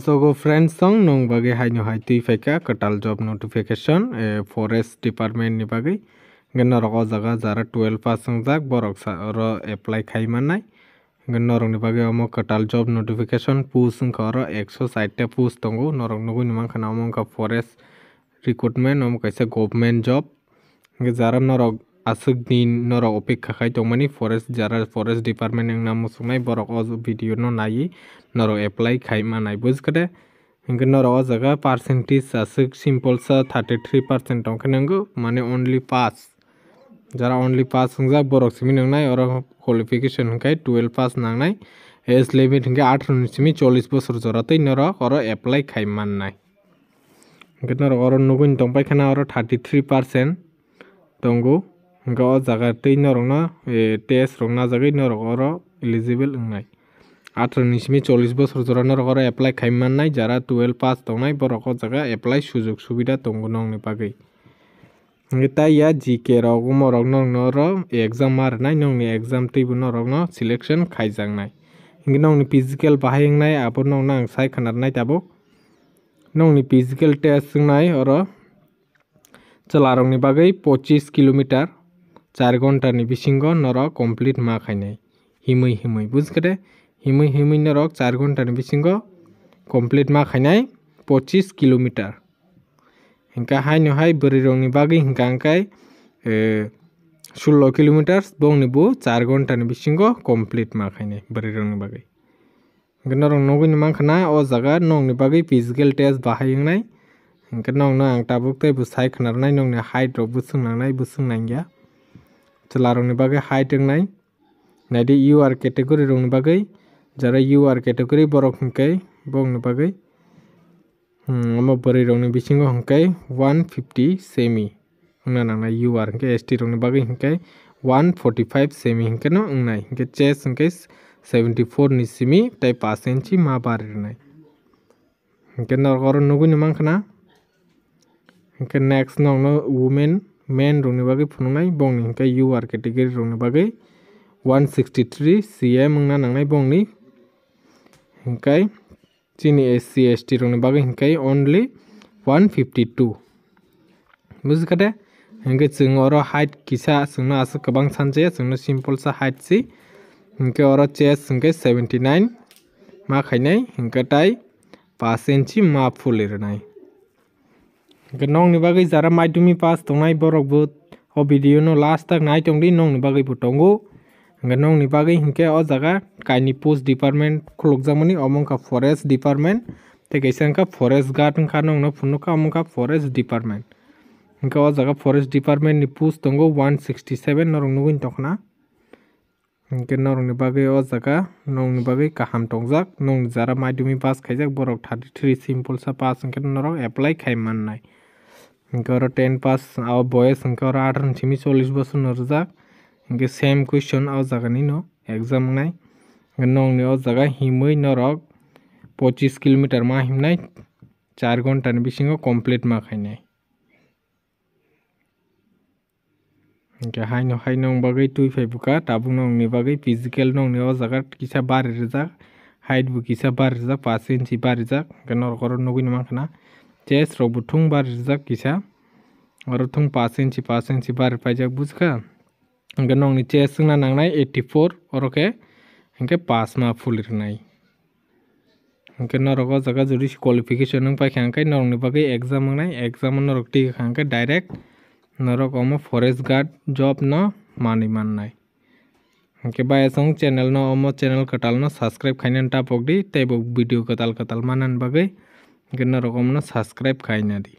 So go friends song nong bagi hai no hai tui faika katal job notification forest department ni bagi gena rogo jaga jara 12 pass jak borok sa ro apply khai manai norong ni bagi omo katal job notification post ko ro 160 ta post tongo norong nugu ni man khana omo ka forest recruitment omo kaisa government job jara norok asuk din norok opekha khai tongmani forest jara forest department ang namu sungai borok o video no nai norok apply khai manai bujkade hinga norok o jaga percentage asuk simple sa 33% tongkhanango mane only pass jara only pass hungjak borok simi nangnai oro qualification hingkai 12 pass nangnai age limit hingke 18 ni simi 40 bosor joratoi norok oro apply khai mannai hinga norok oro nugui tongpai khana oro 33% tongo hinga o jaga tei norok no test rok najagoi norok oro eligible wngnai 18 ni simi 40 bosor jora norok oro apply khai mannai jara 12 pass tongnai borok o jaga apply sujog subida tongo nongni bagui tai ya GK rok umorok noro exam marnai nongni exam teibo norok no selection khaijaknai hinga nongni physical bahai wngnai abo nong nang sai khanarnai tabuk nongni physical test wngnai oro chelarok ni bagui 25 kilometer 4 घंटा ni bisingo norok complete ma khainai himui bujkade himui norok 4 घंटा ni bisingo complete ma khainai 25 kilometer hinka haino hai bari rok ni bagui hinka angkai 16 kilometer bongni bu 4 घंटा ni bisingo complete ma khainai bari rok ni bagui hinka norok nogui ni mankhana o jaga nongni bagui physical test bahai wngnai hinka nong ang tabuk tei bu sai khanarnai nongni height rok bu swngnangnai bu swngnangya chelarok ni bagui height wngnai naidi UR category rok ni bagui jara UR category borok hingkai bongni bagui omo bari rok ni bisingo hingkai 150 semi wngna nangnai UR hingke ST rok ni bagui hingkai 145 semi hingke no wngnai hingke chest hingkai 74 ni simi tei 5 inch ma barirnai hingke norok oro nugui ni mankhana hingke next nog no women men rok ni bagui phunuknai bongni hingke UR category rok ni bagui 163 cm wngna nangnai bongni hingkai chini SC ST rok ni bagui hingkai only 152 bujkade hingke chung oro height kisa chungno asuk kwbang sanjaya chungno simple sa height si hingke oro chest hingke 79 ma khainai hingke tai 5 inch ma phulirnai hingke nongni bagui jara madhyamik pass tongnai borok bo o video no last tak nai tongdi nongni bagui bo tongo hingke nongni bagui hingke o jaga kaini post department khulukjakmani omo wngkha forest department tei kaisa wngkha forest guard wngkha nongno phunukha omo wngkha forest department hingke o jaga forest department ni post tongo 167 norok nugui tongkhana hingke norok ni bagui o jaga nongni bagui kaham tongjak nongni jara madhyamik pass khaijak borok 33 simple sa pass hingke norok apply khai mannai hingke oro 10 pass o boys hingke oro 18 simi 40 bosor no rwjak hingke same question o jaga ni no exam wngnai nongni o jaga himui norok 25 kilometer ma himnai 4 घंटा ni bisingo complete ma khainai hingke haino nong bagui tui phaibuka tabuk nongni bagui physical nongni o jaga kisa bari rwjak height bu kisa bari rwjak 5 inch bari jak hingke norok oro nugui ni mankhana chest rok bo thung bari rwjak kisa oro thung 5 inch bari paijak bujkha hingke nongni chest wngna nangnai 84 oro ke hingke 5 ma phulirnai hingke norok o jaga jodi qualification wngpaikha hingke norok ni bagui exam wngnai exam norok tikha hingke direct norok omo forest guard job no manui mannai hingke bayasong channel no omo channel katal no subscribe khainani tapokdi tei bo video katal manani bagui hingke norok omo no subscribe khainadi।